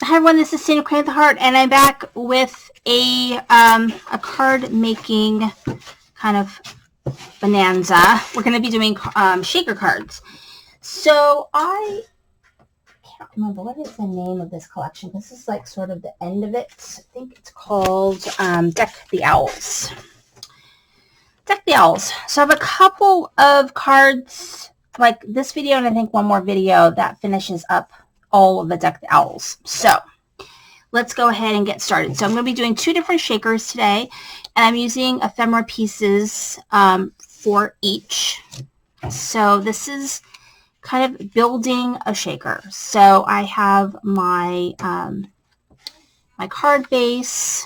Hi everyone, this is Sandy Crane of the Heart, and I'm back with a card making kind of bonanza. We're going to be doing shaker cards. So I can't remember what is the name of this collection. This is like sort of the end of it. I think it's called Deck the Owls. Deck the Owls. So I have a couple of cards like this video, and I think one more video that finishes up all of the Deck the Owls. So let's go ahead and get started. So I'm going to be doing two different shakers today, and I'm using ephemera pieces for each. So this is kind of building a shaker. So I have my my card base.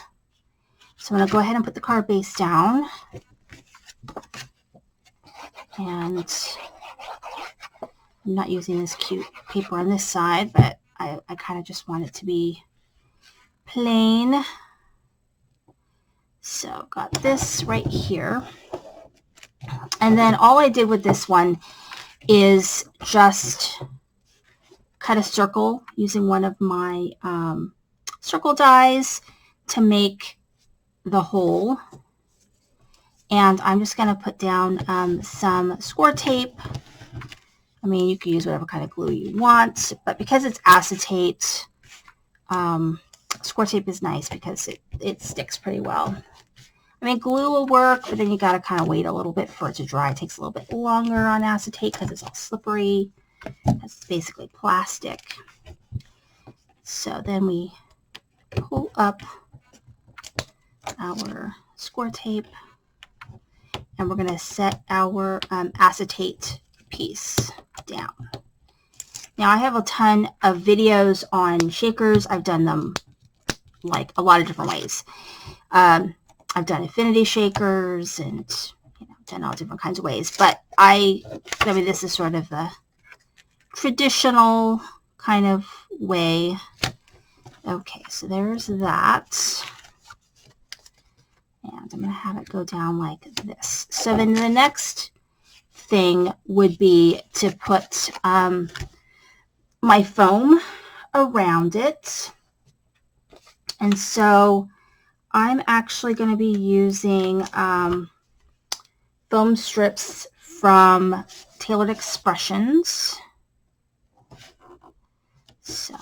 So I'm going to go ahead and put the card base down. And I'm not using this cute paper on this side, but I kind of just want it to be plain. So got this right here. And then all I did with this one is just cut a circle using one of my circle dies to make the hole. And I'm just going to put down some score tape. I mean, you can use whatever kind of glue you want, but because it's acetate, score tape is nice because it sticks pretty well. I mean, glue will work, but then you got to kind of wait a little bit for it to dry. It takes a little bit longer on acetate because it's all slippery. It's basically plastic. So then we pull up our score tape, and we're going to set our acetate piece down. Now, I have a ton of videos on shakers. I've done them like a lot of different ways. I've done infinity shakers and done all different kinds of ways. But I mean, this is sort of the traditional kind of way. Okay, so there's that. And I'm going to have it go down like this. So then the next thing would be to put my foam around it. And so I'm actually going to be using foam strips from Tailored Expressions. So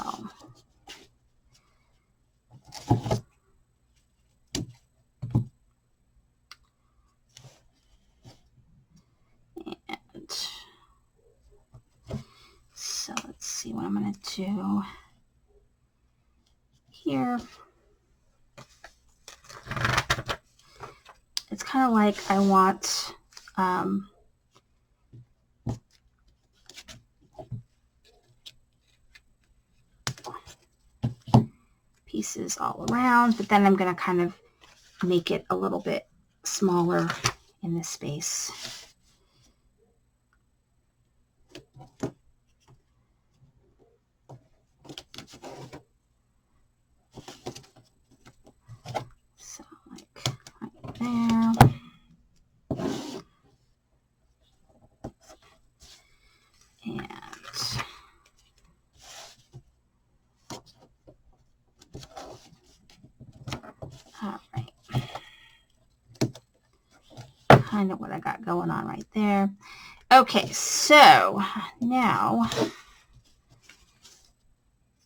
let's see what I'm going to do here. It's kind of like I want pieces all around, but then I'm going to kind of make it a little bit smaller in this space. So like right there. And all right. Kind of what I got going on right there. Okay, so now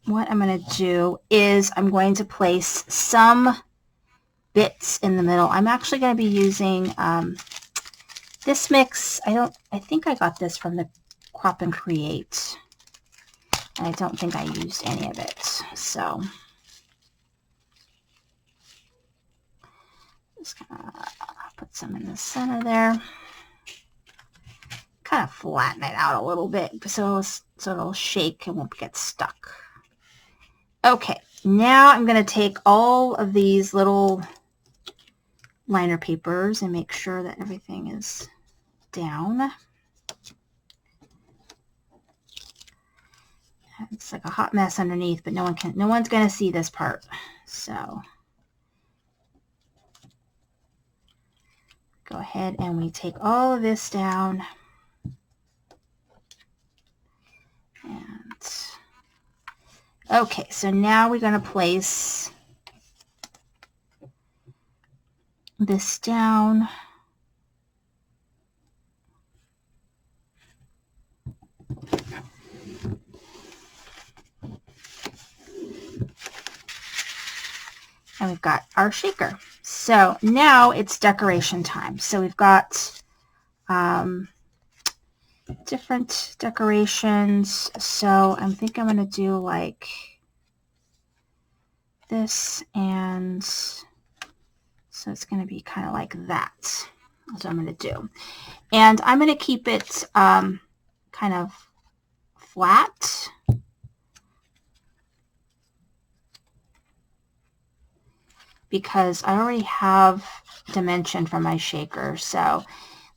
what I'm going to do is I'm going to place some bits in the middle. I'm actually going to be using this mix. I think I got this from the Crop and Create. And I don't think I used any of it. So just gonna put some in the center there. Kind of flatten it out a little bit so it'll shake and won't get stuck. Okay, now I'm going to take all of these little liner papers and make sure that everything is down. It's like a hot mess underneath, but no one's going to see this part. So go ahead and we take all of this down. And Okay, so now we're going to place this down. And we've got our shaker. So now it's decoration time. So we've got different decorations. So I think I'm going to do like this, and so it's going to be kind of like that. That's what I'm going to do. And I'm going to keep it kind of flat. Because I already have dimension for my shaker. So,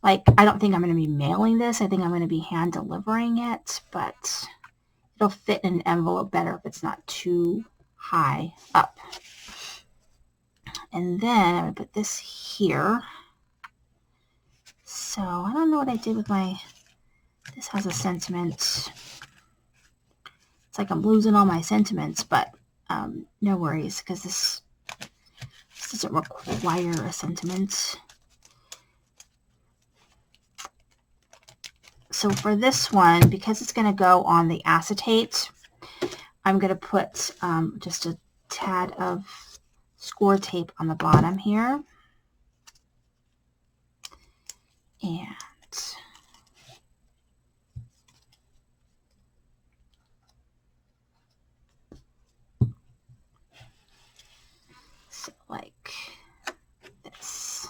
like, I don't think I'm going to be mailing this. I think I'm going to be hand delivering it, but it'll fit in an envelope better if it's not too high up. And then I'm going to put this here. So, I don't know what I did with my, this has a sentiment. It's like I'm losing all my sentiments, but no worries, because this doesn't require a sentiment. So for this one, because it's going to go on the acetate, I'm going to put just a tad of score tape on the bottom here. And so like this.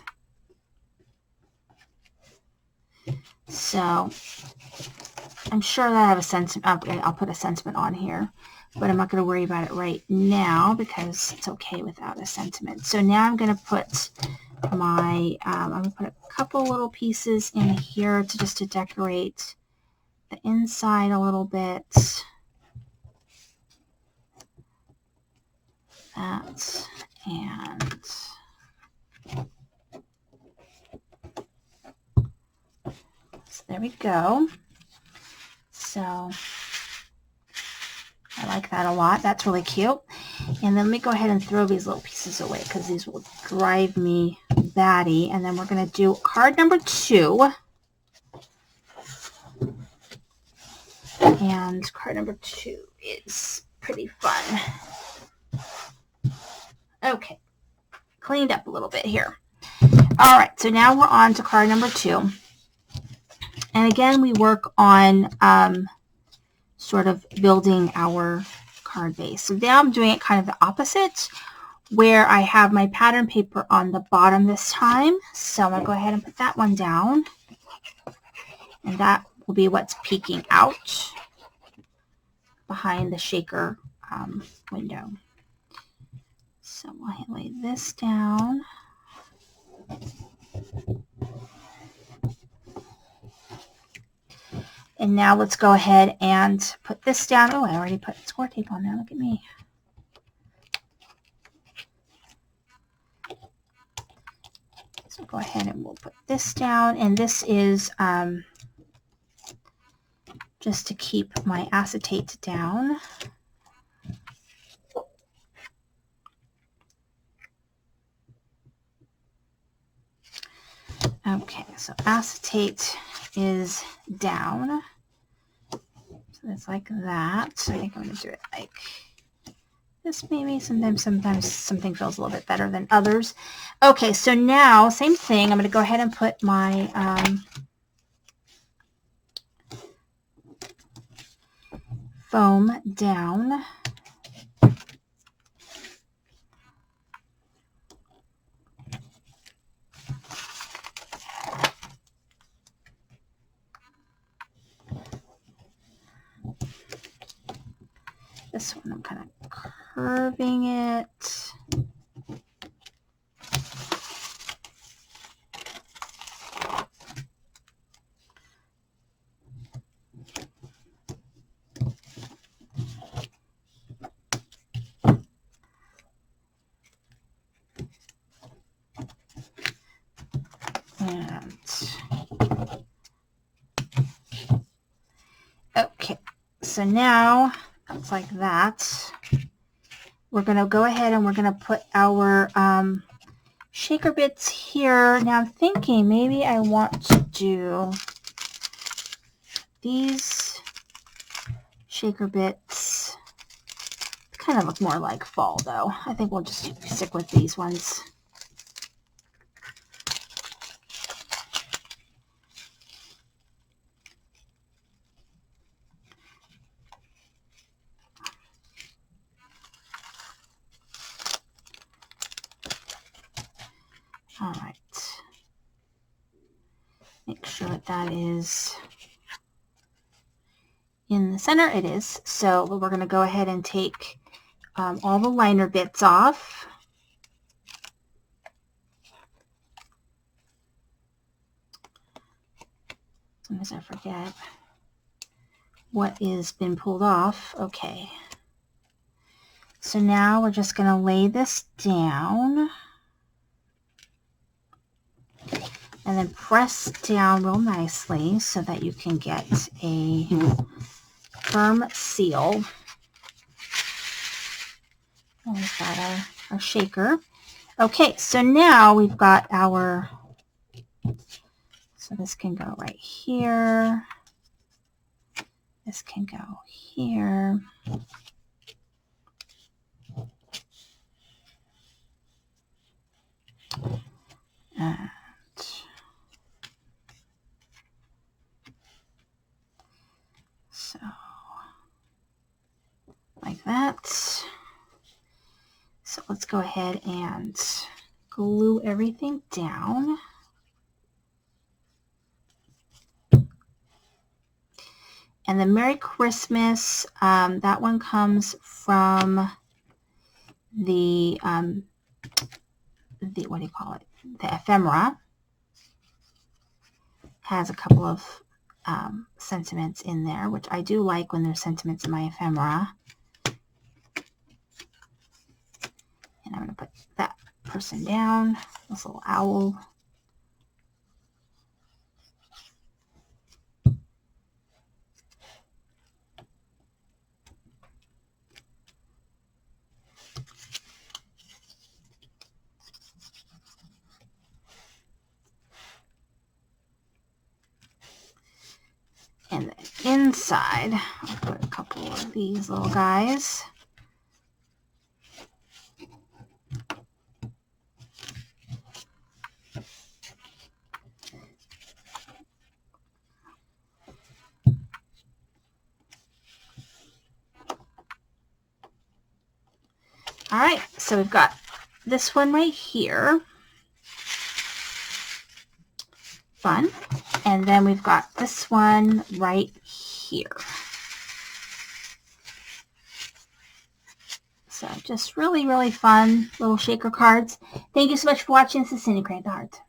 So I'm sure that I have a sentiment. Okay, I'll put a sentiment on here, but I'm not going to worry about it right now because it's okay without a sentiment. So now I'm going to put my, I'm going to put a couple little pieces in here to decorate the inside a little bit. That, and so there we go. So I like that a lot. That's really cute. And then let me go ahead and throw these little pieces away because these will drive me batty. And then we're going to do card number 2. And card number 2 is pretty fun. Okay, cleaned up a little bit here. All right, so now we're on to card number 2. And again, we work on sort of building our card base. So now I'm doing it kind of the opposite, where I have my pattern paper on the bottom this time. So I'm going to go ahead and put that one down. And that will be what's peeking out behind the shaker window. So we'll lay this down. And now let's go ahead and put this down. Oh, I already put score tape on there. Look at me. So go ahead and we'll put this down. And this is just to keep my acetate down. Okay, so acetate is down. So it's like that. So I think I'm going to do it like this maybe. Sometimes something feels a little bit better than others. Okay, so now, same thing. I'm going to go ahead and put my foam down. This one I'm kind of curving it. And okay, so now Looks like that. We're going to go ahead and we're going to put our shaker bits here. Now I'm thinking maybe I want to do these shaker bits. Kind of look more like fall though. I think we'll just stick with these ones. All right. Make sure that that is in the center. It is. So we're going to go ahead and take all the liner bits off. Sometimes I forget what is been pulled off. Okay. So now we're just going to lay this down and then press down real nicely so that you can get a firm seal. And we've got our shaker. Okay, so now we've got our, so this can go right here. This can go here. And so, like that. So let's go ahead and glue everything down. And the Merry Christmas, that one comes from the what do you call it? The ephemera. Has a couple of sentiments in there, which I do like when there's sentiments in my ephemera. And I'm going to put that person down, this little owl. And then inside, I'll put a couple of these little guys. All right, so we've got this one right here. Fun. And then we've got this one right here. So just really, really fun little shaker cards. Thank you so much for watching. This is Cindy Create the Heart.